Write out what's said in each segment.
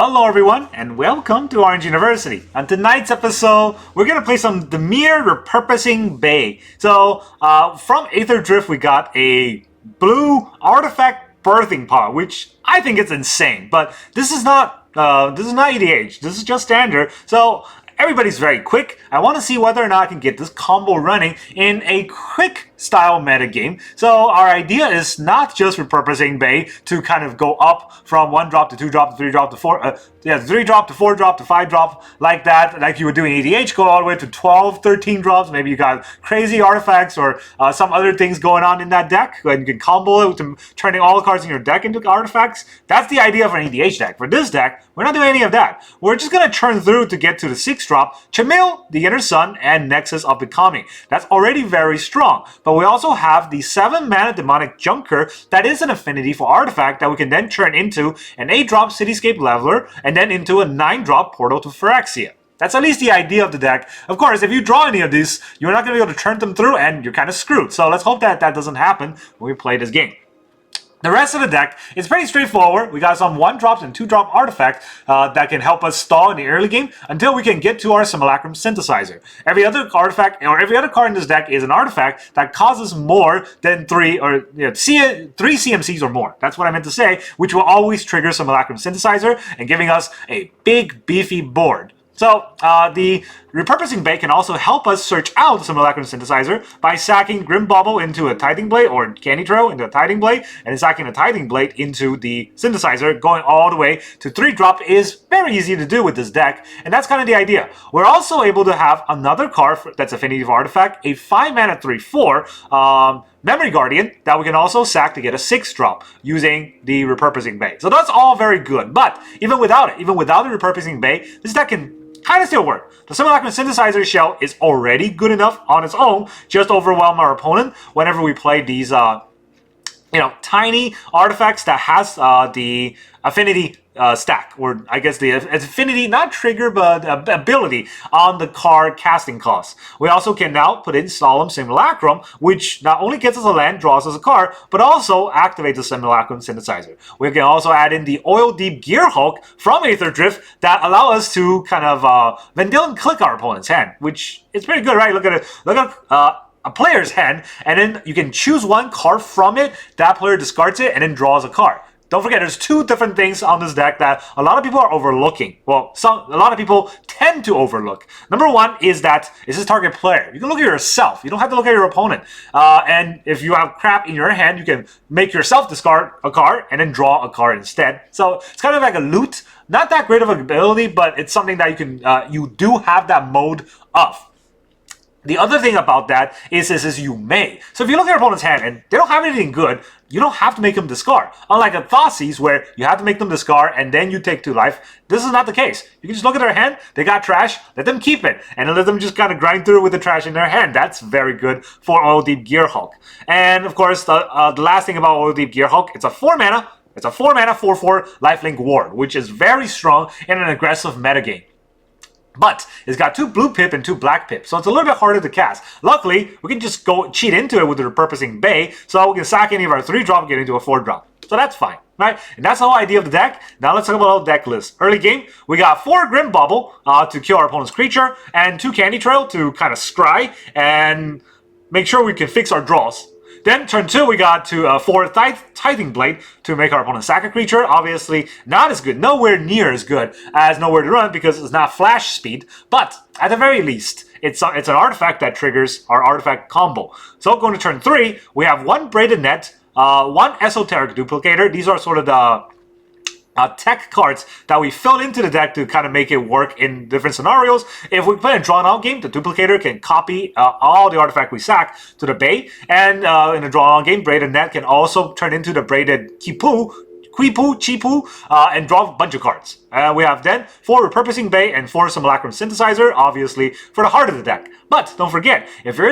Hello everyone, and welcome to Orange University. On tonight's episode, we're going to play some Dimir Repurposing Bay. So, from Aetherdrift, we got a blue artifact birthing pod, which I think is insane. But this is not EDH. This is just standard. So, everybody's very quick. I want to see whether or not I can get this combo running in a quick style metagame. So our idea is not just repurposing Bay to kind of go up from 1 drop to 2 drop to 3 drop to 4, 3 drop to 4 drop to 5 drop like that, like you were doing EDH, go all the way to 12, 13 drops. Maybe you got crazy artifacts or some other things going on in that deck, and you can combo it to turning all the cards in your deck into artifacts. That's the idea for an EDH deck. For this deck, we're not doing any of that. We're just going to churn through to get to the 6 drop, Chimil, the Inner Sun, and Nexus of Becoming. That's already very strong. But we also have the 7 mana Demonic Junker that is an affinity for artifact that we can then turn into an 8 drop Cityscape Leveler and then into a 9 drop Portal to Phyrexia. That's at least the idea of the deck. Of course, if you draw any of these, you're not going to be able to turn them through and you're kind of screwed. So let's hope that that doesn't happen when we play this game. The rest of the deck is pretty straightforward. We got some 1 drops and 2 drop artifacts that can help us stall in the early game until we can get to our Simulacrum Synthesizer. Every other artifact or every other card in this deck is an artifact that causes more than 3 CMCs or more. That's what I meant to say, which will always trigger Simulacrum Synthesizer and giving us a big beefy board. So, the Repurposing Bay can also help us search out the Simulacrum Synthesizer by sacking Grim Bauble into a Tithing Blade or Candy Trail into a Tithing Blade, and then sacking a Tithing Blade into the Synthesizer, going all the way to 3 drop is very easy to do with this deck, and that's kind of the idea. We're also able to have another card that's affinity for artifact, a 5 mana 3/4, Memory Guardian that we can also sack to get a 6 drop using the Repurposing Bay. So that's all very good, but even without the Repurposing Bay, this deck can kind of still work. The Simulacrum Synthesizer shell is already good enough on its own, just to overwhelm our opponent whenever we play these tiny artifacts that has the affinity stack, or I guess the affinity, not trigger, but ability on the card casting cost. We also can now put in Solemn Simulacrum, which not only gets us a land, draws us a card, but also activates the Simulacrum Synthesizer. We can also add in the Oil Deep Gearhulk from Aetherdrift that allow us to kind of Vendil and click our opponent's hand, which is pretty good, right? Look at it. Look at a player's hand, and then you can choose one card from it. That player discards it and then draws a card. Don't forget, there's 2 different things on this deck that a lot of people are overlooking. Well, a lot of people tend to overlook. Number 1 is that it's his target player. You can look at yourself. You don't have to look at your opponent. And if you have crap in your hand, you can make yourself discard a card and then draw a card instead. So it's kind of like a loot. Not that great of an ability, but it's something that you can you do have that mode of. The other thing about that is you may. So if you look at your opponent's hand and they don't have anything good, you don't have to make them discard. Unlike a Thoughtseize where you have to make them discard and then you take 2 life, this is not the case. You can just look at their hand, they got trash, let them keep it, and let them just kind of grind through with the trash in their hand. That's very good for Oil Deep Gearhulk. And of course, the last thing about Oil Deep Gearhulk, it's a 4 mana 4/4 lifelink ward, which is very strong in an aggressive metagame. But it's got 2 blue pip and 2 black pip, so it's a little bit harder to cast. Luckily, we can just go cheat into it with the Repurposing Bay, so we can sack any of our 3 drop and get into a 4 drop. So that's fine, right? And that's the whole idea of the deck. Now let's talk about the deck list. Early game, we got 4 Grim Bauble to kill our opponent's creature, and 2 Candy Trail to kind of scry and make sure we can fix our draws. Then turn 2, we got to 4 Tithing Blade to make our opponent sack a creature. Obviously, not as good, nowhere near as good as Nowhere to Run because it's not flash speed. But at the very least, it's an artifact that triggers our artifact combo. So going to turn 3, we have 1 Braided Net, 1 Esoteric Duplicator. These are sort of the tech cards that we filled into the deck to kind of make it work in different scenarios. If we play a drawn-out game, the Duplicator can copy all the artifact we sack to the Bay, and in a drawn-out game, Braided Net can also turn into the Braided Quipu, and draw a bunch of cards. We have then 4 Repurposing Bay and 4 Simulacrum Synthesizer, obviously, for the heart of the deck. But don't forget, if you're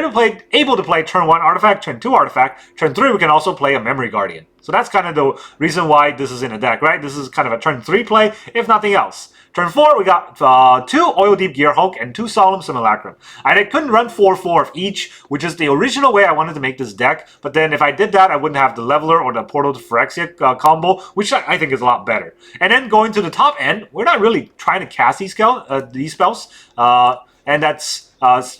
able to play turn 1 artifact, turn 2 artifact, turn 3 we can also play a Memory Guardian. So that's kind of the reason why this is in a deck, right? This is kind of a turn 3 play, if nothing else. Turn 4, we got 2 Oil Deep Gearhulk and 2 Solemn Simulacrum. I couldn't run 4/4 of each, which is the original way I wanted to make this deck, but then if I did that, I wouldn't have the Leveler or the Portal to Phyrexia combo, which I think is a lot better. And then going to the top end, end, we're not really trying to cast these spells. And that's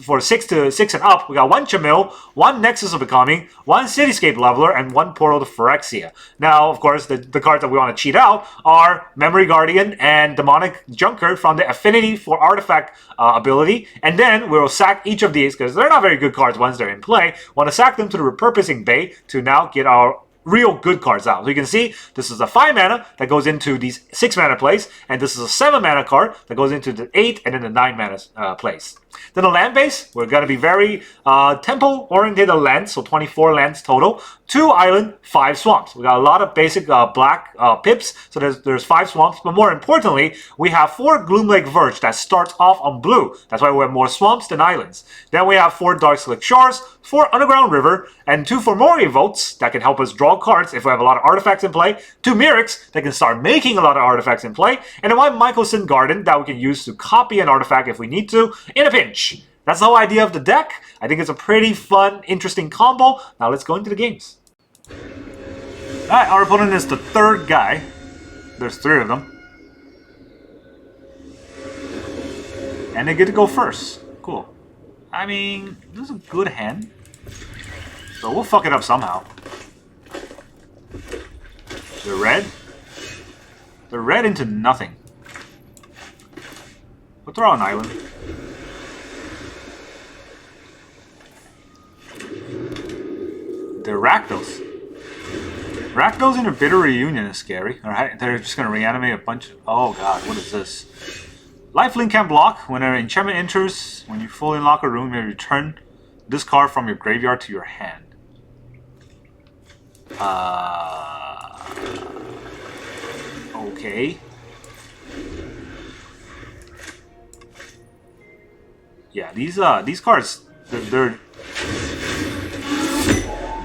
for 6 and up. We got 1 Chimil, 1 Nexus of Becoming, 1 Cityscape Leveler, and 1 Portal to Phyrexia. Now, of course, the cards that we want to cheat out are Memory Guardian and Demonic Junker from the Affinity for Artifact ability. And then we'll sack each of these, because they're not very good cards once they're in play. Want to sack them to the Repurposing Bay to now get our real good cards out. So you can see this is a 5 mana that goes into these 6 mana plays, and this is a 7 mana card that goes into the 8 and then the 9 mana plays. Then the land base, we're going to be very temple-oriented lands, so 24 lands total. 2 island, 5 swamps. We got a lot of basic black pips, so there's 5 swamps, but more importantly, we have 4 Gloomlake Verge that starts off on blue. That's why we have more swamps than islands. Then we have 4 Darkslick Shores, 4 Underground River, and 2 Fomori Vaults that can help us draw cards if we have a lot of artifacts in play. 2 Mirrex that can start making a lot of artifacts in play, and then 1 Mycosynth Garden that we can use to copy an artifact if we need to in a pinch. That's the whole idea of the deck. I think it's a pretty fun, interesting combo. Now let's go into the games. Alright, our opponent is the 3rd guy. There's 3 of them. And they get to go first. Cool. I mean, this is a good hand. So we'll fuck it up somehow. They're red. They're red into nothing. We'll throw out an island. They're Rakdos. Rakdos in a bitter reunion is scary. Alright, they're just gonna reanimate a bunch of... Oh god, what is this? Lifelink can block. When an enchantment enters, when you fully unlock a room, you may return this card from your graveyard to your hand. Okay. Yeah, these cards,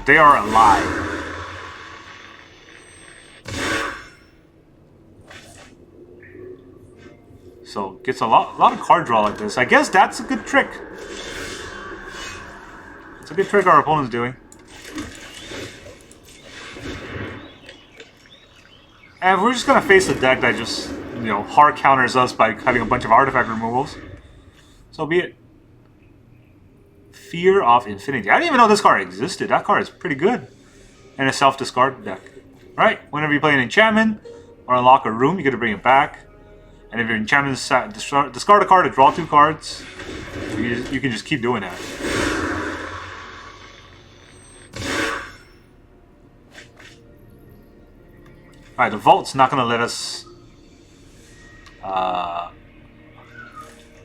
they are alive. So gets a lot of card draw like this. I guess that's a good trick. It's a good trick our opponent's doing. And we're just gonna face a deck that just, you know, hard counters us by having a bunch of artifact removals. So be it. Fear of Infinity. I didn't even know this card existed. That card is pretty good. And a self-discard deck. Right? Whenever you play an enchantment or unlock a room, you get to bring it back. And if your enchantment discard a card to draw 2 cards, you can just keep doing that. Alright, the Vault's not going to let us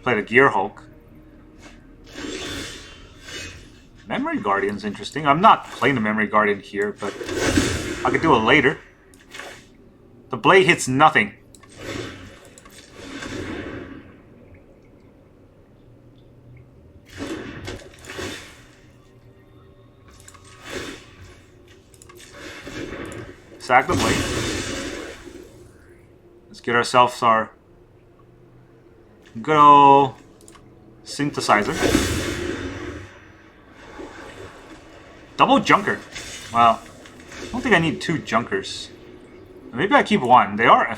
play the Gear Hulk. Memory Guardian's interesting. I'm not playing the Memory Guardian here, but I could do it later. The blade hits nothing. Sack the blade. Let's get ourselves our good old Synthesizer. Double Junker. Wow. I don't think I need 2 Junkers. Maybe I keep 1. They are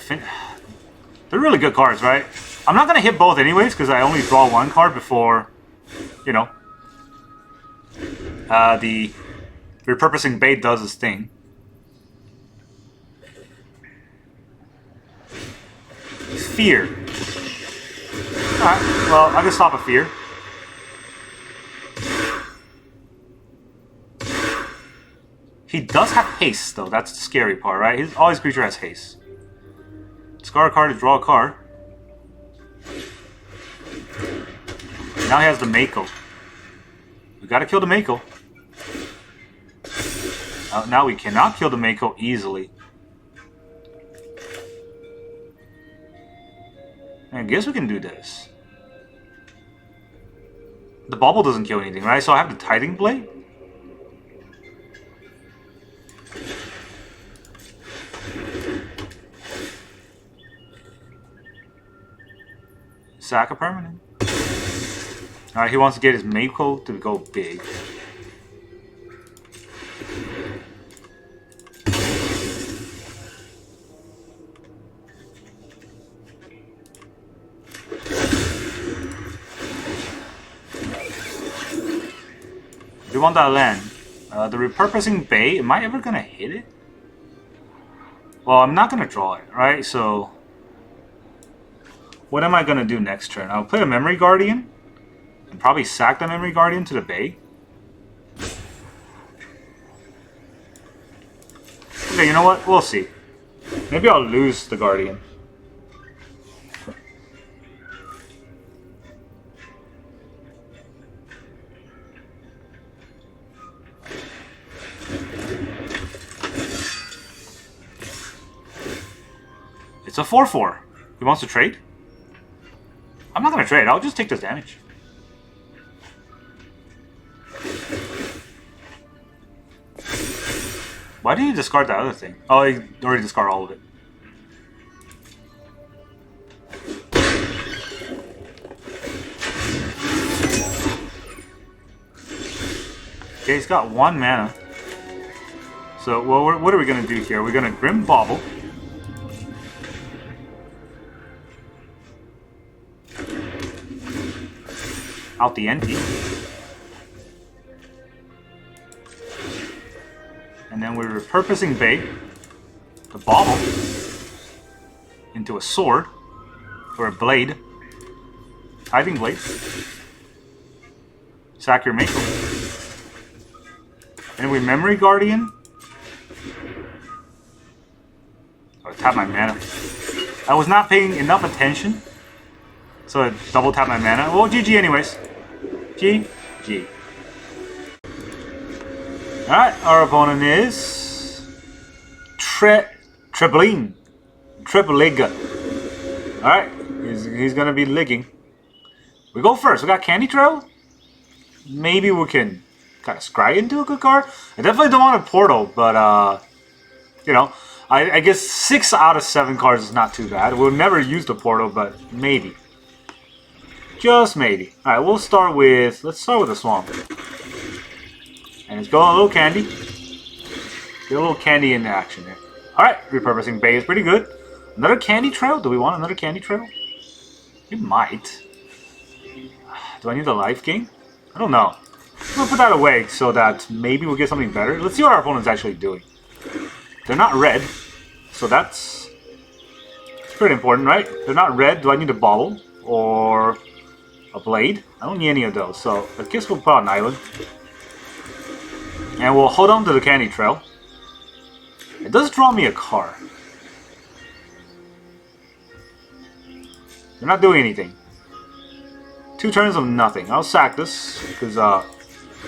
they're really good cards, right? I'm not going to hit both anyways, because I only draw 1 card before, you know, the Repurposing Bay does its thing. Fear. Alright, well, I can stop a Fear. He does have haste, though. That's the scary part, right? All his creature has haste. Discard a card to draw a card. Now he has the Mako. We gotta kill the Mako. Now we cannot kill the Mako easily. I guess we can do this. The Bauble doesn't kill anything, right? So I have the Tithing Blade? Sack a permanent. Alright, he wants to get his Mako to go big. you want that land? The Repurposing Bay, am I ever going to hit it? Well, I'm not going to draw it, right? So, what am I going to do next turn? I'll play a Memory Guardian, and probably sack the Memory Guardian to the Bay. Okay, you know what? We'll see. Maybe I'll lose the Guardian. It's a 4-4. He wants to trade? I'm not going to trade. I'll just take this damage. Why did he discard that other thing? Oh, he already discarded all of it. Okay, he's got 1 mana. So, well, what are we going to do here? We're going to Grim Bauble. Out the NT. And then we're Repurposing Bay, the Bauble, into a sword, or a blade. Tithing Blade. Sack your Mako. And we Memory Guardian. Oh, tap my mana. I was not paying enough attention, so I double tap my mana. Well, GG anyways. GG. Alright, our opponent is Tripling. Alright, he's gonna be ligging. We go first. We got Candy Trail. Maybe we can kind of scry into a good card. I definitely don't want a Portal, but you know, I guess 6 out of 7 cards is not too bad. We'll never use the Portal, but maybe. Just maybe. Alright, let's start with the Swamp. And let's go a little candy. Get a little candy in action there. Alright, Repurposing Bay is pretty good. Another Candy Trail? Do we want another Candy Trail? We might. Do I need a life gain? I don't know. I'm gonna put that away so that maybe we'll get something better. Let's see what our opponent's actually doing. They're not red, so that's pretty important, right? They're not red. Do I need a Bauble or a Blade? I don't need any of those, so I guess we'll put out an island. And we'll hold on to the Candy Trail. It does draw me a card. They're not doing anything. 2 turns of nothing. I'll sack this, because I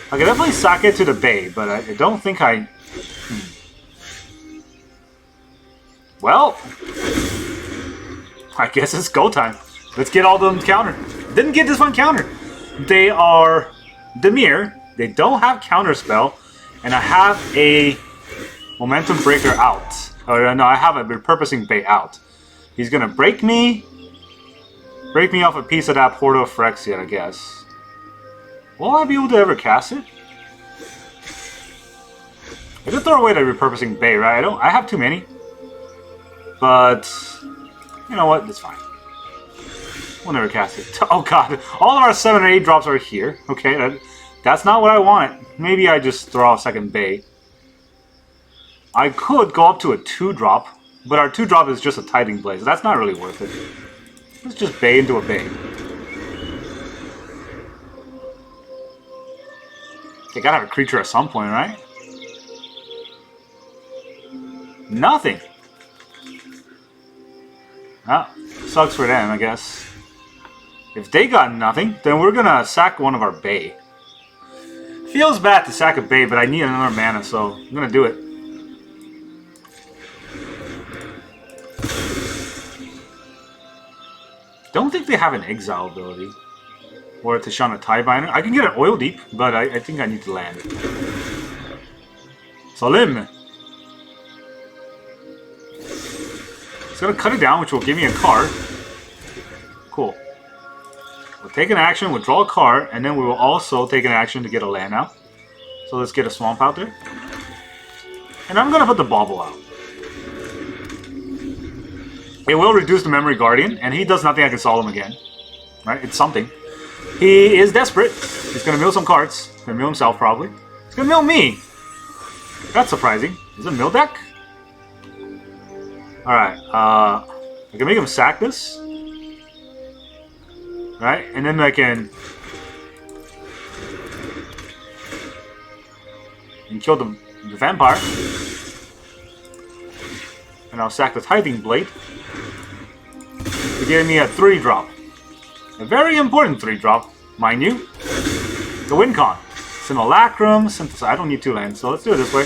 can definitely sack it to the Bay, but I don't think I... Well, I guess it's go time. Let's get all of them countered. Didn't get this one countered. They are Dimir. They don't have counterspell. And I have a Momentum Breaker out. Or no, I have a Repurposing Bay out. He's gonna break me off a piece of that Portal of Phyrexian, I guess. Will I be able to ever cast it? I could throw away the Repurposing Bay, right? I have too many. But you know what? It's fine. We'll never cast it. Oh god, all of our 7 or 8 drops are here. Okay, that's not what I want. Maybe I just throw a second Bay. I could go up to a 2-drop, but our 2-drop is just a Tithing Blade, so that's not really worth it. Let's just Bay into a Bay. They gotta have a creature at some point, right? Nothing! Ah, sucks for them, I guess. If they got nothing, then we're gonna sack one of our Bay. Feels bad to sack a Bay, but I need another mana, so I'm gonna do it. Don't think they have an exile ability. Or a Tishana Tiebinder. I can get an Oil Deep, but I think I need to land. Salim! It's gonna cut it down, which will give me a card. Cool. We'll take an action, we'll draw a card, and then we will also take an action to get a land out. So let's get a Swamp out there. And I'm gonna put the Bauble out. It will reduce the Memory Guardian, and he does nothing, I can solve him again. Right? It's something. He is desperate. He's gonna mill some cards. He's gonna mill himself, probably. It's gonna mill me. That's surprising. Is it mill deck? Alright, I can make him sack this. Right, and then I can kill the vampire. And I'll sack the Tithing Blade to give me a 3-drop. A very important 3-drop, mind you. The win con. Simulacrum, Synthesizer. I don't need 2 lands, so let's do it this way.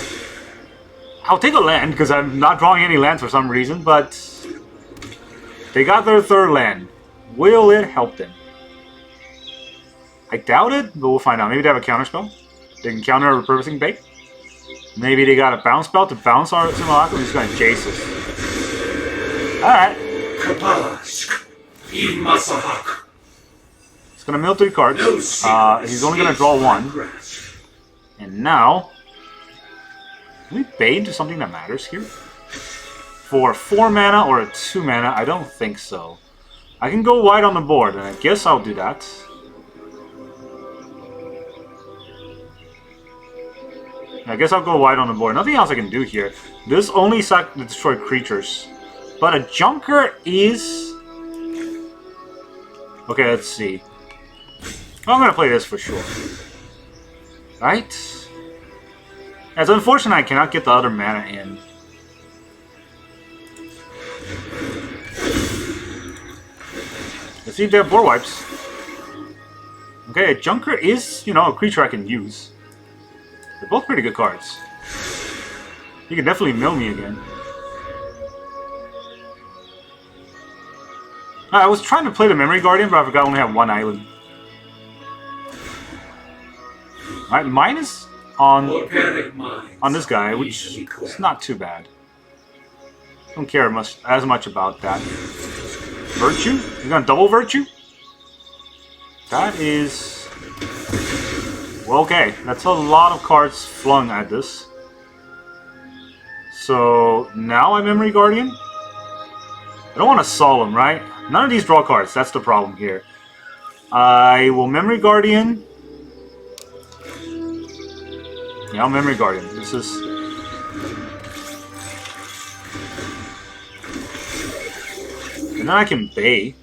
I'll take a land because I'm not drawing any lands for some reason, but they got their 3rd land. Will it help them? I doubt it, but we'll find out. Maybe they have a counter spell. They can counter a Repurposing Bait. Maybe they got a bounce spell to bounce our Simulacrum. He's going to Jace us. Alright. He's going to mill 3 cards. He's only going to draw 1. And now, can we bait into something that matters here? For 4 mana or a 2 mana, I don't think so. I can go wide on the board, and I guess I'll do that. I guess I'll go wide on the board. Nothing else I can do here. This only sack to destroy creatures. But a Junker is... Okay, let's see. I'm gonna play this for sure. Right? It's unfortunate I cannot get the other mana in. Let's see if they have board wipes. Okay, a Junker is, you know, a creature I can use. They're both pretty good cards. You can definitely mill me again. I was trying to play the Memory Guardian, but I forgot I only have 1 island. Alright, minus on this guy, which is not too bad. Don't care as much about that. Virtue? You're gonna double Virtue? That is... Well, okay, that's a lot of cards flung at this. So, now I Memory Guardian? I don't want to Solemn, right? None of these draw cards, that's the problem here. I will Memory Guardian. Yeah, I'll Memory Guardian. This is... And then I can Bay.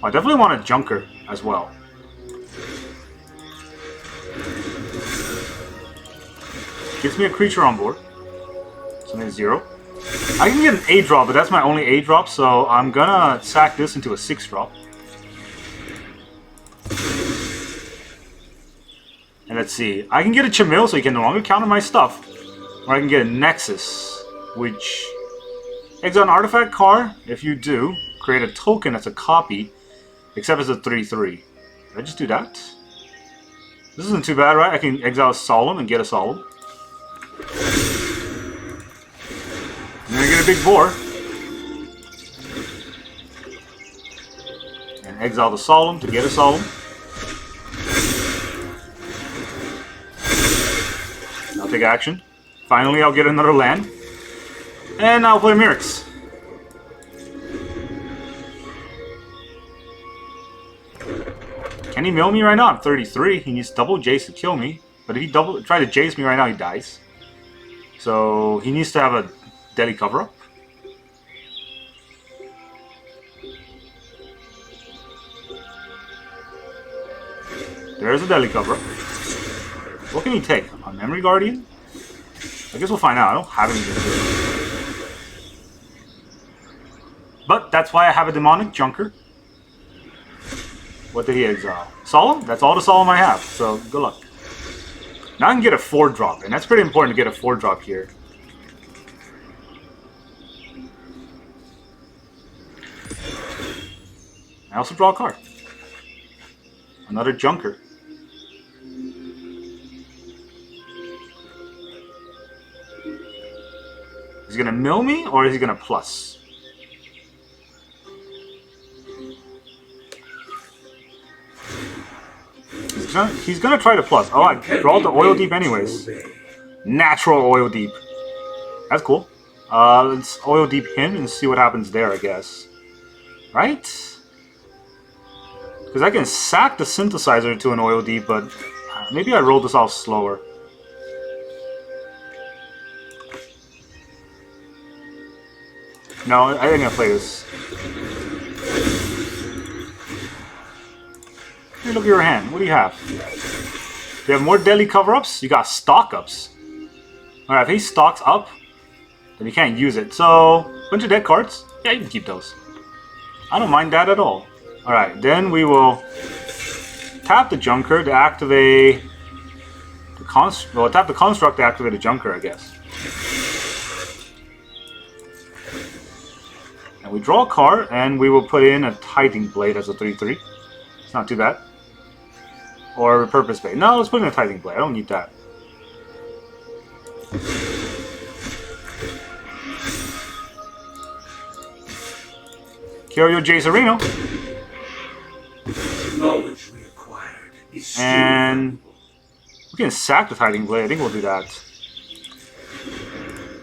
I definitely want a Junker as well. Gets me a creature on board. So I'm 0. I can get an 8-drop, but that's my only 8-drop, so I'm gonna sack this into a 6-drop. And let's see. I can get a Chimil, so he can no longer counter my stuff. Or I can get a Nexus, which... Exile an artifact card. If you do, create a token that's a copy, except it's a 3/3. Did I just do that? This isn't too bad, right? I can exile a Solemn and get a Solemn. And then I get a big boar. And exile the Solemn to get a Solemn. I'll take action. Finally, I'll get another land. And I'll play Mirrex. Can he mill me right now? I'm 33. He needs double Jace to kill me. But if he try to Jace me right now, he dies. So he needs to have a Deadly Cover-Up. There's a Deadly Cover-Up. What can he take? A Memory Guardian? I guess we'll find out. I don't have anything to do. But that's why I have a Demonic Junker. What did he exile? Solemn? That's all the Solemn I have, so good luck. Now I can get a 4-drop, and that's pretty important to get a 4-drop here. I also draw a card. Another Junker. Is he gonna mill me, or is he gonna plus? He's gonna try to plus. Oh, I draw the Oil Deep anyways. Natural Oil Deep. That's cool. Let's Oil Deep him and see what happens there, I guess. Right? Because I can sack the Synthesizer to an Oil Deep, but maybe I rolled this off slower. No, I think I play this. Hey, look at your hand. What do you have? Do you have more deadly cover-ups? You got stock-ups. Alright, if he stocks up, then you can't use it. So, bunch of dead cards. Yeah, you can keep those. I don't mind that at all. Alright, then we will tap the Junker to activate the well, tap the Construct to activate the Junker, I guess. And we draw a card, and we will put in a Tithing Blade as a 3/3. It's not too bad. Or a Repurpose Blade. No, let's put in a Tithing Blade. I don't need that. Kyoryu Jace Areno. Knowledge we acquired is and we can sack the Tithing Blade. I think we'll do that.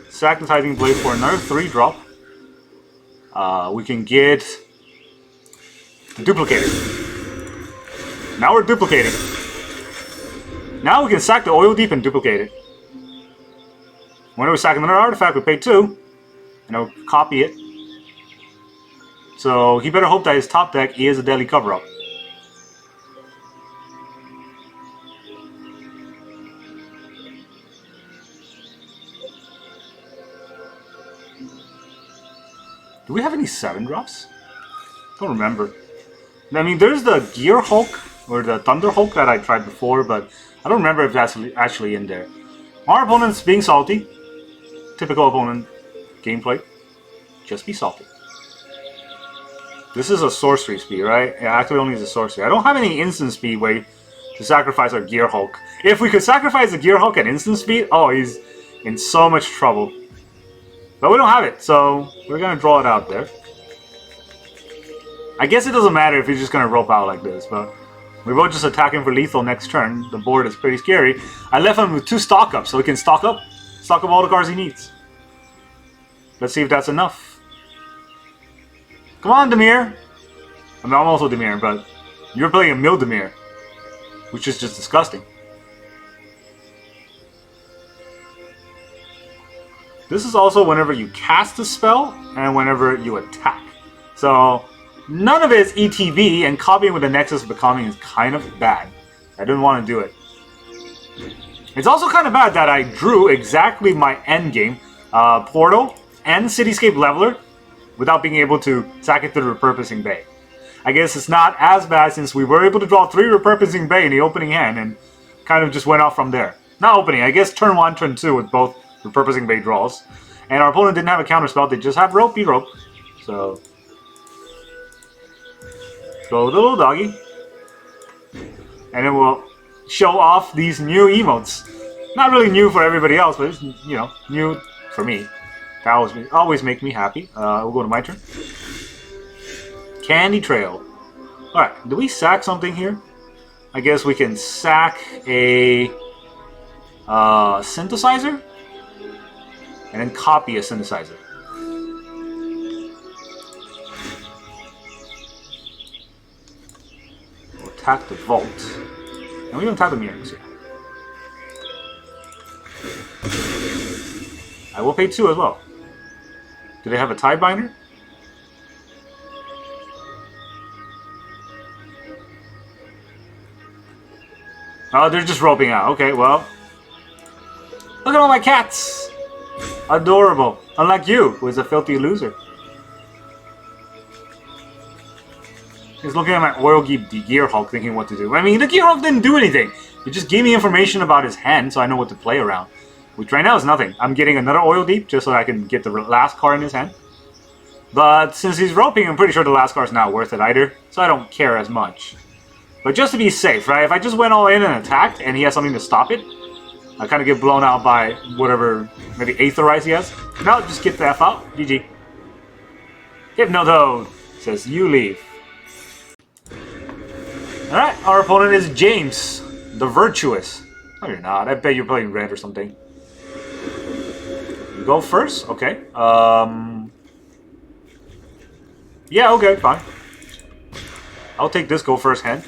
Sack the Tithing Blade for another 3-drop. We can get the Duplicator. Now we're duplicating. Now we can sack the Oil Deep and duplicate it. Whenever we sack another artifact, we pay 2. And I'll copy it. So he better hope that his top deck is a deadly cover-up. Do we have any 7-drops? Don't remember. I mean, there's the Gear Hulk, or the Thunder Hulk that I tried before, but I don't remember if that's actually in there. Our opponent's being salty. Typical opponent gameplay. Just be salty. This is a sorcery speed, right? Yeah, activate only is a sorcery. I don't have any instant speed way to sacrifice our Gear Hulk. If we could sacrifice the Gear Hulk at instant speed, oh, he's in so much trouble. But we don't have it, so we're gonna draw it out there. I guess it doesn't matter if he's just gonna rope out like this, but we will just attack him for lethal next turn. The board is pretty scary. I left him with 2 stock ups, so he can stock up all the cards he needs. Let's see if that's enough. Come on, Dimir! I mean, I'm also Dimir, but you're playing a Mill Dimir, which is just disgusting. This is also whenever you cast a spell and whenever you attack. So none of it is ETB, and copying with the Nexus of Becoming is kind of bad. I didn't want to do it. It's also kind of bad that I drew exactly my endgame, Portal and Cityscape Leveler, without being able to sack it to the Repurposing Bay. I guess it's not as bad since we were able to draw 3 Repurposing Bay in the opening hand and kind of just went off from there. Not opening, I guess turn 1, turn 2 with both Repurposing Bay draws. And our opponent didn't have a counterspell, they just have Ropey Rope. So go with the little doggy. And then we'll show off these new emotes. Not really new for everybody else, but it's, you know, new for me. That always make me happy. We'll go to my turn. Candy Trail. Alright, do we sack something here? I guess we can sack a Synthesizer? And then copy a Synthesizer. We'll attack the Vault. And we don't attack the Mirrex here. I will pay 2 as well. Do they have a Tidebinder? Oh, they're just roping out. Okay, well. Look at all my cats! Adorable. Unlike you, who is a filthy loser. He's looking at my Oil Gear Hulk thinking what to do. I mean, the Gear Hulk didn't do anything. He just gave me information about his hand so I know what to play around. Which right now is nothing. I'm getting another Oil Deep just so I can get the last card in his hand. But since he's roping, I'm pretty sure the last card's not worth it either. So I don't care as much. But just to be safe, right? If I just went all in and attacked and he has something to stop it, I kind of get blown out by whatever, maybe Aetherize he has. No, just get the F out. GG. Hypnotoad says, you leave. Alright, our opponent is James, the Virtuous. No, you're not. I bet you're playing red or something. You go first? Okay. Yeah, okay, fine. I'll take this go first hand.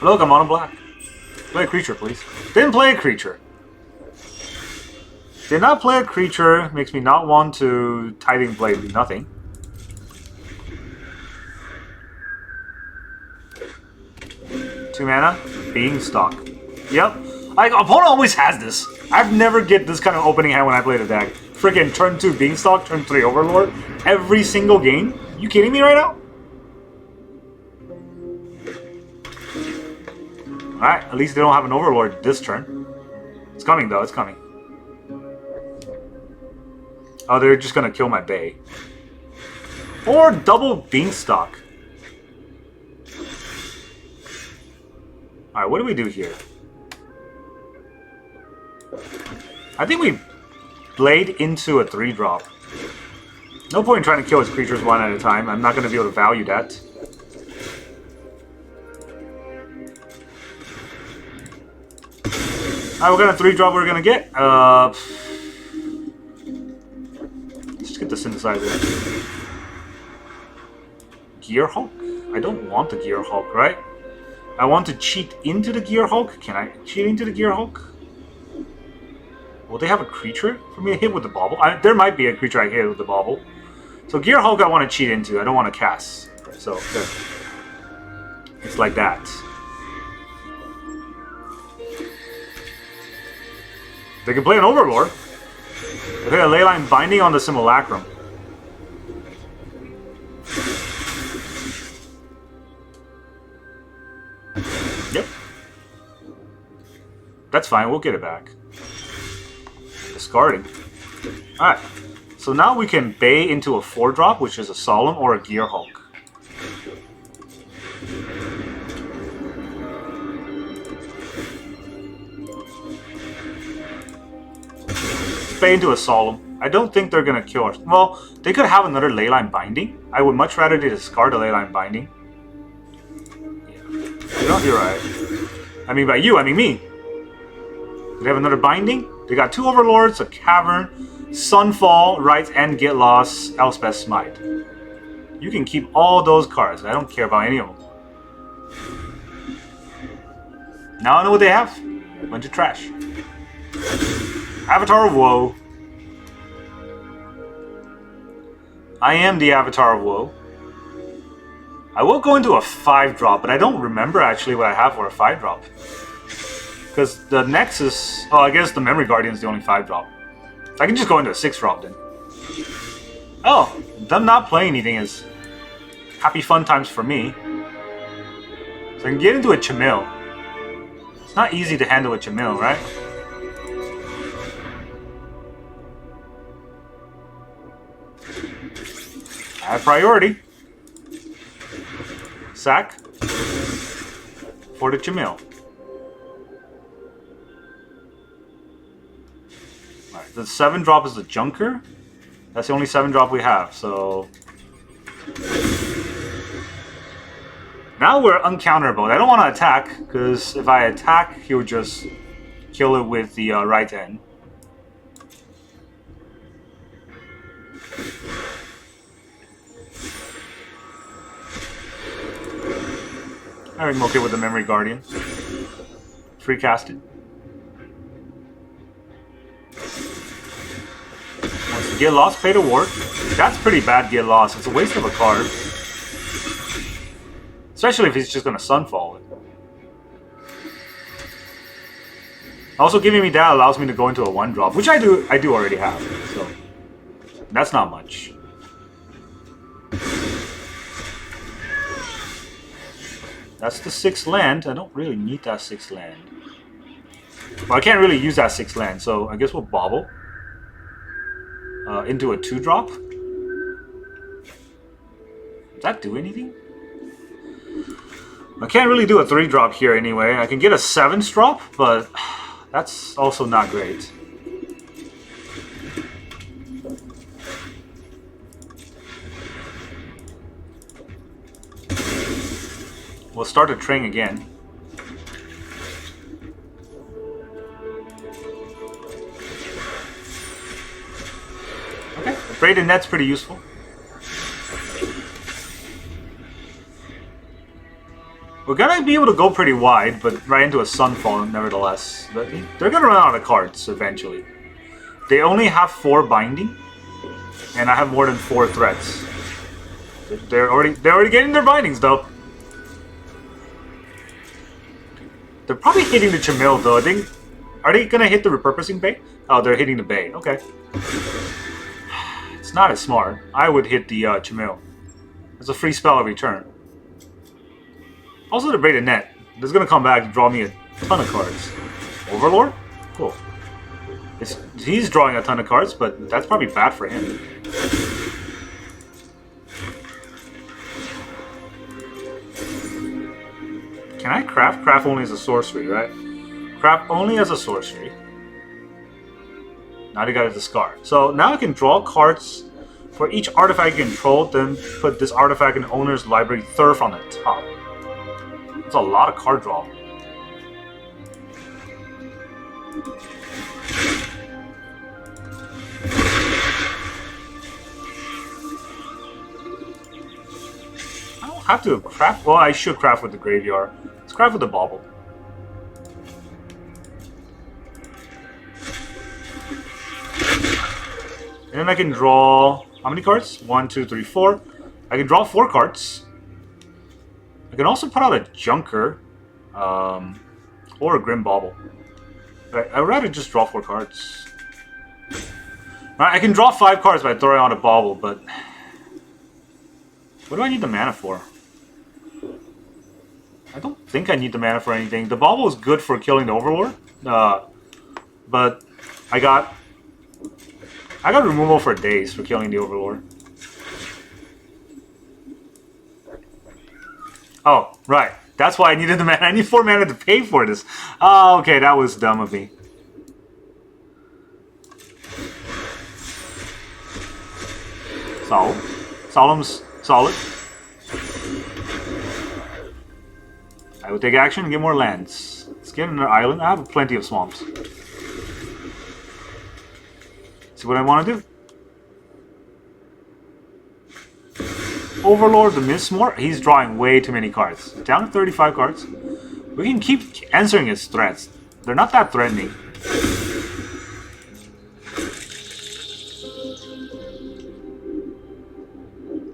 Look, I'm on a black. Play a creature, please. Didn't play a creature. Did not play a creature. Makes me not want to Tithing Blade do nothing. Two mana. Beanstalk. Yep. Opponent always has this. I've never get this kind of opening hand when I play the deck. Freaking turn 2 Beanstalk, turn 3 Overlord. Every single game. You kidding me right now? Alright, at least they don't have an Overlord this turn. It's coming though, it's coming. Oh, they're just gonna kill my Bay. Or double Beanstalk. Alright, what do we do here? I think we Blade into a 3-drop. No point in trying to kill his creatures one at a time. I'm not going to be able to value that. Alright, what kind of 3-drop we're going to get? Let's just get the Synthesizer. Gear Hulk? I don't want the Gear Hulk, right? I want to cheat into the Gear Hulk. Can I cheat into the Gear Hulk? Will they have a creature for me to hit with the Bauble? There might be a creature I hit with the Bauble. So Gear Hulk I want to cheat into. I don't want to cast. So, there. It's like that. They can play an Overlord. They play a Leyline Binding on the Simulacrum. Yep. That's fine, we'll get it back. Discarding. Alright. So now we can Bay into a 4-drop, which is a Solemn or a Gear Hulk. Bay into a Solemn. I don't think they're gonna kill us. Well, they could have another Leyline Binding. I would much rather they discard a Leyline Binding. Yeah. You're right. I mean by you, I mean me. Do they have another Binding? They got 2 Overlords, a Cavern, Sunfall, Right, and Get Lost, Elspeth Smite. You can keep all those cards. I don't care about any of them. Now I know what they have. A bunch of trash. Avatar of Woe. I am the Avatar of Woe. I will go into a 5-drop, but I don't remember actually what I have for a 5-drop. Because the Nexus... Oh, I guess the Memory Guardian is the only 5-drop. I can just go into a 6-drop then. Oh, them not playing anything is happy fun times for me. So I can get into a Chimil. It's not easy to handle a Chimil, right? I have priority. Sack. For the Chimil. Alright, the 7-drop is the Junker. That's the only 7-drop we have, so... Now we're uncounterable. I don't want to attack, because if I attack, he'll just kill it with the right hand. I'm okay with the Memory Guardian. Free cast it. Once you get lost, pay to ward. That's pretty bad, get lost. It's a waste of a card. Especially if he's just going to Sunfall it. Also giving me that allows me to go into a 1-drop, which I do already have. So that's not much. That's the 6th land. I don't really need that 6th land. Well, I can't really use that 6th land, so I guess we'll Bauble. Into a 2-drop. Does that do anything? I can't really do a 3-drop here anyway. I can get a 7th-drop, but that's also not great. We'll start a train again. Okay, the Braided net's pretty useful. We're gonna be able to go pretty wide, but right into a Sunfall nevertheless. But they're gonna run out of cards eventually. They only have 4 binding, and I have more than 4 threats. They're already getting their bindings though. They're probably hitting the Chimil though. I think. Are they gonna hit the Repurposing Bay? Oh, they're hitting the Bay. Okay. It's not as smart. I would hit the Chimil. It's a free spell every turn. Also, the Braided Net. This is gonna come back to draw me a ton of cards. Overlord? Cool. He's drawing a ton of cards, but that's probably bad for him. Can I craft? Craft only as a sorcery, right? Craft only as a sorcery. Now they got to discard. So now I can draw cards for each artifact you control, then put this artifact in the owner's library third on the top. That's a lot of card draw. I don't have to craft. Well, I should craft with the graveyard. Let's craft with the Bauble. And then I can draw... How many cards? 1, 2, 3, 4. I can draw 4 cards. I can also put out a Junker. Or a Grim Bauble. I'd rather just draw 4 cards. Alright, I can draw 5 cards by throwing out a Bauble, but... What do I need the mana for? I don't think I need the mana for anything. The Bauble is good for killing the Overlord. But I got removal for days for killing the Overlord. Oh, right. That's why I needed the mana. I need 4 mana to pay for this. Oh, okay. That was dumb of me. Solid. Solemn's solid. I will take action and get more lands. Let's get another island. I have plenty of swamps. See what I want to do. Overlord the Mistmore. He's drawing way too many cards. Down to 35 cards. We can keep answering his threats. They're not that threatening.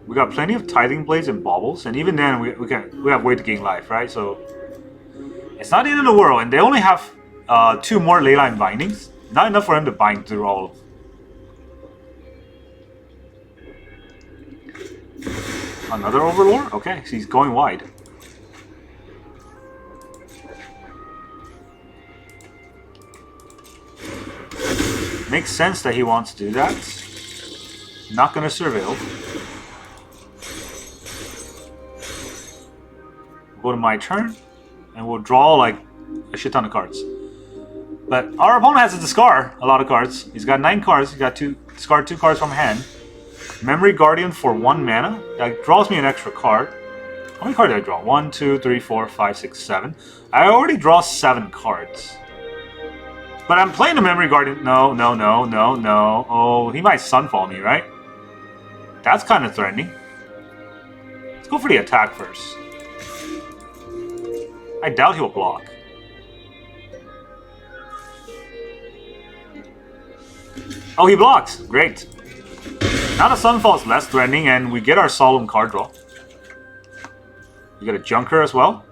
We got plenty of Tithing Blades and Baubles, and even then we have way to gain life, right? So it's not the end of the world, and they only have 2 more Leyline bindings. Not enough for him to bind through all of them. Another Overlord? Okay, so he's going wide. Makes sense that he wants to do that. Not gonna surveil. Go to my turn, and we'll draw like a shit ton of cards. But our opponent has to discard a lot of cards. He's got 9 cards. He's got to discard 2 cards from hand. Memory Guardian for 1 mana. That draws me an extra card. How many cards did I draw? 1, 2, 3, 4, 5, 6, 7. I already draw 7 cards. But I'm playing the Memory Guardian. No, no, no, no, no. Oh, he might Sunfall me, right? That's kind of threatening. Let's go for the attack first. I doubt he'll block. Oh, he blocks. Great. Now the Sunfall is less threatening, and we get our Solemn card draw. We get a Junker as well.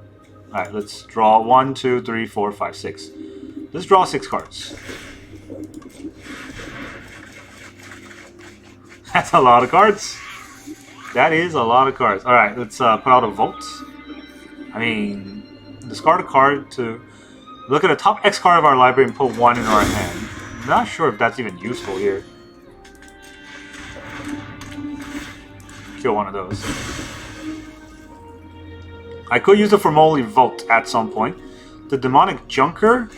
Alright, let's draw 1, 2, 3, 4, 5, 6. Let's draw 6 cards. That's a lot of cards. That is a lot of cards. Alright, let's put out a Vault. I mean, discard a card to look at the top X card of our library and put 1 in our hand. I'm not sure if that's even useful here. Kill one of those. I could use the Fomori Vault at some point. The Demonic Junker.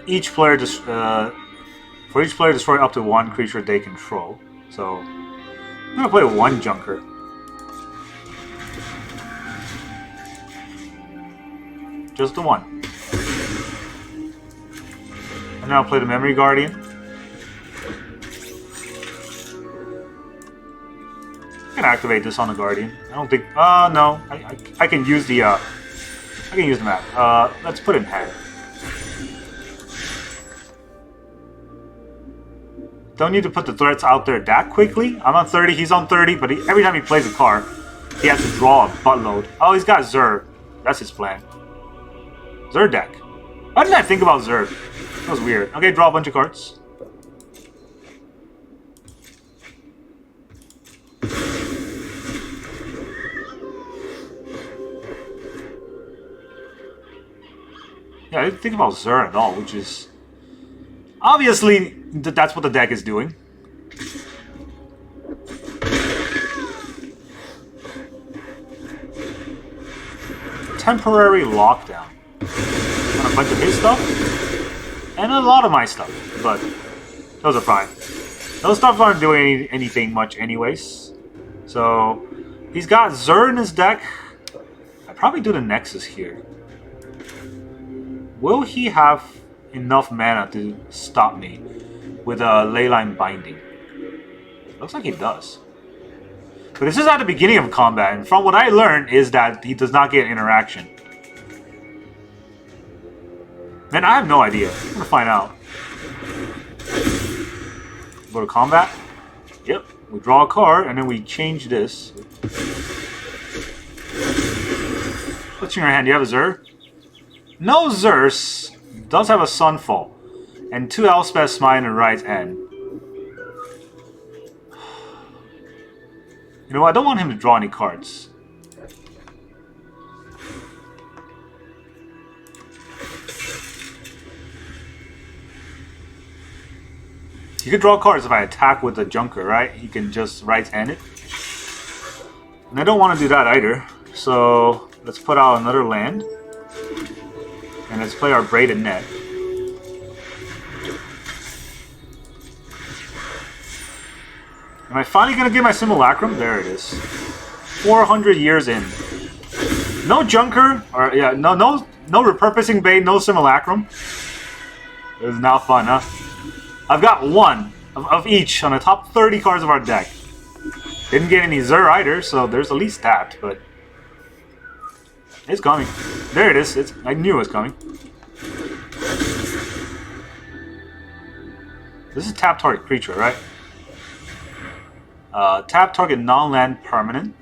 Each player for each player destroy up to 1 creature they control. So I'm gonna play 1 Junker. Just the 1. And now I'll play the Memory Guardian. can activate this on the Guardian. I don't think... no. I can use the... I can use the map. Let's put it in hand. Don't need to put the threats out there that quickly. I'm on 30, he's on 30, but every time he plays a card, he has to draw a buttload. Oh, he's got Zur. That's his plan. Zur deck. Why didn't I think about Zur? That was weird. Okay, draw a bunch of cards. Yeah, I didn't think about Zur at all, which is... Obviously, that's what the deck is doing. Temporary lockdown. On a bunch of his stuff. And a lot of my stuff. But those are fine. Those stuff aren't doing anything much anyways. So, he's got Zur in his deck. I'd probably do the Nexus here. Will he have enough mana to stop me with a Leyline Binding? Looks like he does. But this is at the beginning of combat, and from what I learned is that he does not get interaction. And I have no idea. I'm gonna find out. Go to combat. Yep. We draw a card, and then we change this. What's in your hand? Do you have a Zur? No Zurs. Does have a Sunfall. And 2 Elspeth Smite in the right end. You know what? I don't want him to draw any cards. You can draw cards if I attack with the Junker, right? You can just right-hand it. And I don't want to do that either. So let's put out another land. And let's play our Braided Net. Am I finally going to get my Simulacrum? There it is. 400 years in. No Junker, or yeah, no Repurposing Bait, no Simulacrum. It was now fun, huh? I've got one of each on the top 30 cards of our deck. Didn't get any Zur either, so there's at least that, but... It's coming. There it is. I knew it was coming. This is tap target creature, right? Tap target non-land permanent.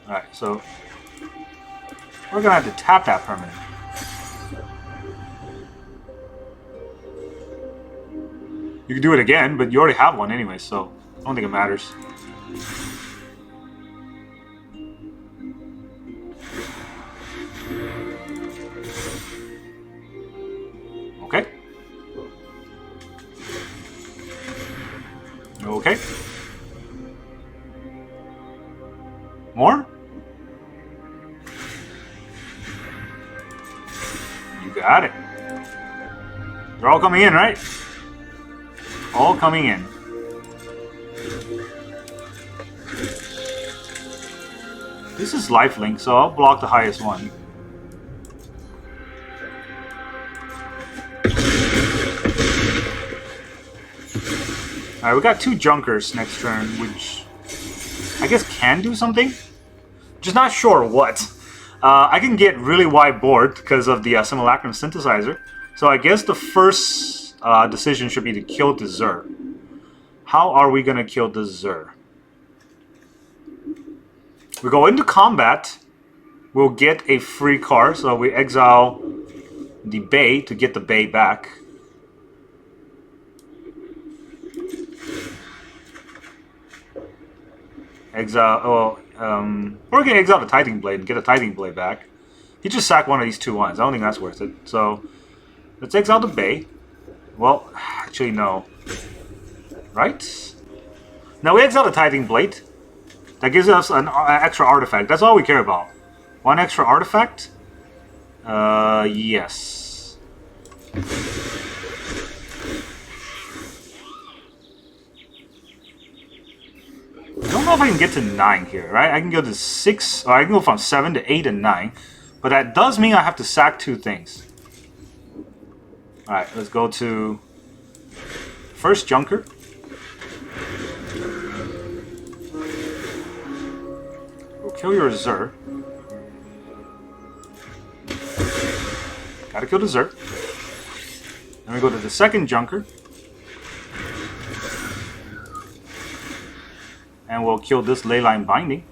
Alright, so... We're gonna have to tap that permanent. You can do it again, but you already have one anyway, so I don't think it matters. Okay. Okay. More? You got it. They're all coming in, right? All coming in. This is lifelink, so I'll block the highest one. Alright, we got 2 Junkers next turn, which I guess can do something. Just not sure what. I can get really wide board because of the Simulacrum Synthesizer. So I guess the first decision should be to kill the Zur. How are we going to kill the Zur? We go into combat. We'll get a free card. So we exile the Bay to get the Bay back. Exile. We're going to exile the Tithing Blade and get a Tithing Blade back. He just sacked one of these 2/1s. I don't think that's worth it. So let's exile the Bay. Well, actually no. Right? Now we exile the Tithing Blade. That gives us an extra artifact. That's all we care about. 1 extra artifact? Yes. I don't know if I can get to 9 here, right? I can go to 6, or I can go from 7 to 8 and 9. But that does mean I have to sack 2 things. Alright, let's go to first Junker. Kill your Zur. Gotta kill the Zur. Then we go to the second Junker. And we'll kill this Leyline Binding.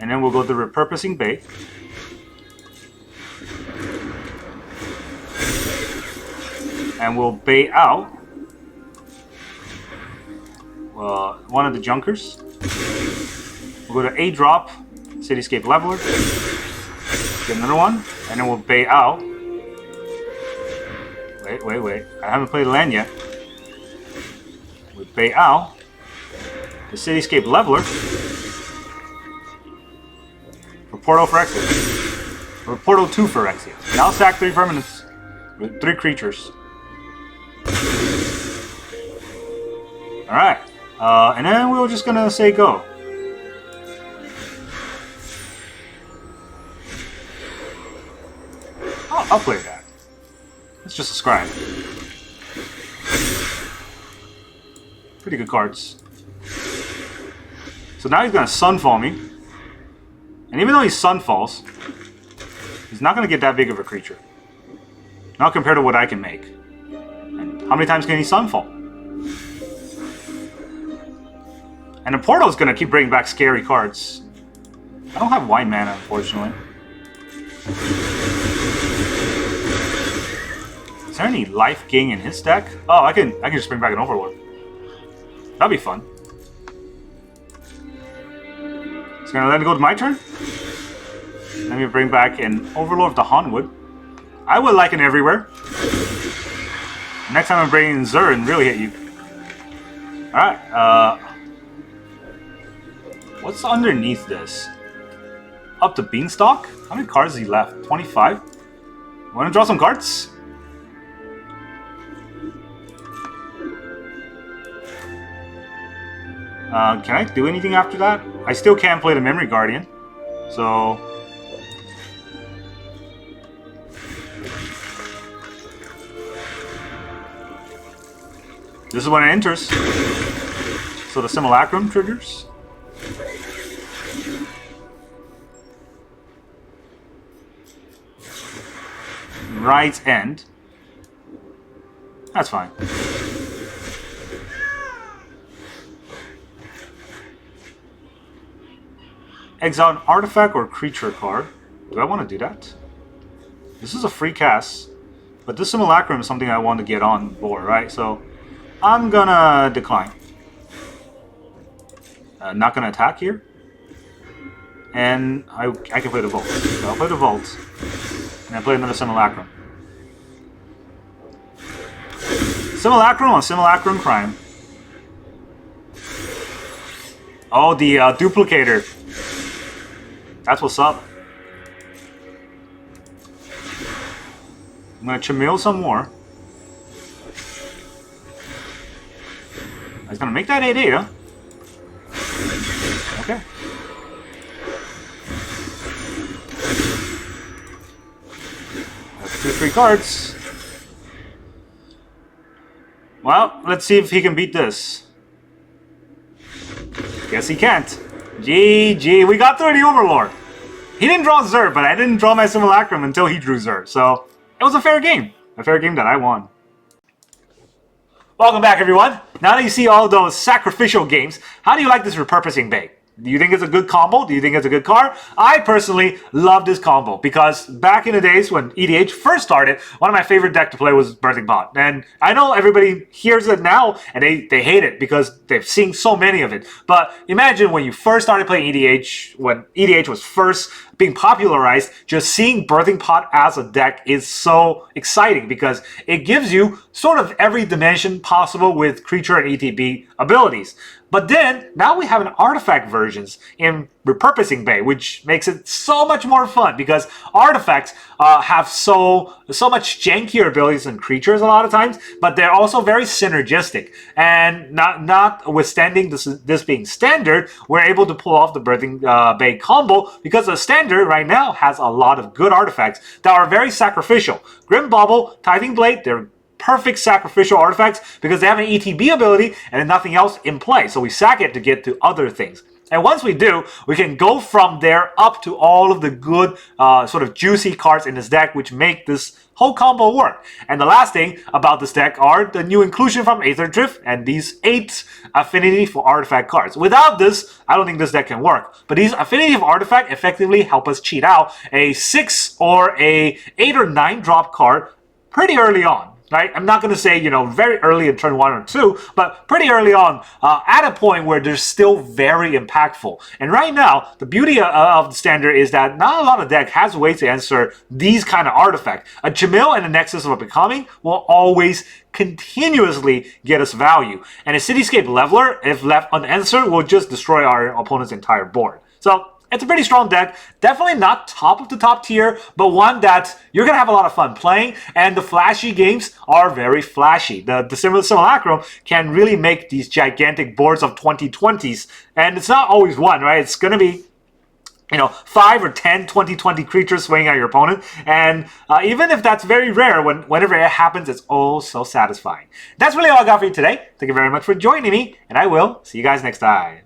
And then we'll go to Repurposing Bay. And we'll bay out one of the Junkers. We'll go to A drop, Cityscape Leveler. Get another one. And then we'll bay out. Wait. I haven't played land yet. We bay out the Cityscape Leveler. For Portal for Exia. Or Portal 2 for Exia. Now sack 3 permanents with 3 creatures. Alright. And then we're just gonna say go. I'll play that. It's just a scribe. Pretty good cards. So now he's gonna Sunfall me. And even though he Sunfalls, he's not gonna get that big of a creature. Not compared to what I can make. And how many times can he Sunfall? And the Portal is gonna keep bringing back scary cards. I don't have white mana, unfortunately. Is there any life gain in his deck? Oh, I can just bring back an Overlord. That'd be fun. It's gonna let it go to my turn. Let me bring back an Overlord of the Haunwood. I would like an everywhere. Next time I'm bringing Zur and really hit you. Alright, what's underneath this? Up to Beanstalk? How many cards has he left? 25? Wanna draw some cards? Can I do anything after that? I still can't play the Memory Guardian. So... this is when it enters. So the Simulacrum triggers. Right end. That's fine. Exile an artifact or creature card. Do I want to do that? This is a free cast. But this Simulacrum is something I want to get on board, right? So I'm gonna decline. Not gonna attack here. And I can play the Vault. So I'll play the Vault. And I play another Simulacrum. Simulacrum on Simulacrum Crime. Oh, the Duplicator. That's what's up. I'm gonna Chimil some more. He's gonna make that 8-8, huh? Okay. That's 2-3 cards. Well, let's see if he can beat this. Guess he can't. GG. We got through the Overlord. He didn't draw Zur, but I didn't draw my Simulacrum until he drew Zur. So, it was a fair game. A fair game that I won. Welcome back, everyone. Now that you see all those sacrificial games, how do you like this Repurposing Bay? Do you think it's a good combo? Do you think it's a good card? I personally love this combo because back in the days when EDH first started, one of my favorite deck to play was Birthing Pot. And I know everybody hears it now and they hate it because they've seen so many of it. But imagine when you first started playing EDH, when EDH was first being popularized, just seeing Birthing Pot as a deck is so exciting because it gives you sort of every dimension possible with creature and ETB abilities. But then, now we have an artifact versions in Repurposing Bay, which makes it so much more fun because artifacts have so much jankier abilities than creatures a lot of times, but they're also very synergistic. And notwithstanding this being standard, we're able to pull off the Birthing Bay combo because the standard right now has a lot of good artifacts that are very sacrificial. Grim Bauble, Tithing Blade, they're perfect sacrificial artifacts because they have an ETB ability and then nothing else in play. So we sack it to get to other things. And once we do, we can go from there up to all of the good sort of juicy cards in this deck which make this whole combo work. And the last thing about this deck are the new inclusion from Aetherdrift and these 8 affinity for artifact cards. Without this, I don't think this deck can work. But these affinity of artifact effectively help us cheat out a 6 or a 8 or 9 drop card pretty early on. Right? I'm not going to say, very early in turn 1 or 2, but pretty early on at a point where they're still very impactful. And right now, the beauty of the standard is that not a lot of deck has ways to answer these kind of artifacts. A Chimil and a Nexus of Becoming will always continuously get us value. And a Cityscape Leveler, if left unanswered, will just destroy our opponent's entire board. So it's a pretty strong deck. Definitely not top of the top tier, but one that you're going to have a lot of fun playing. And the flashy games are very flashy. The Simulacrum can really make these gigantic boards of 2020s. And it's not always one, right? It's going to be 5 or 10 2020 creatures swinging at your opponent. And even if that's very rare, whenever it happens, it's oh so satisfying. That's really all I got for you today. Thank you very much for joining me, and I will see you guys next time.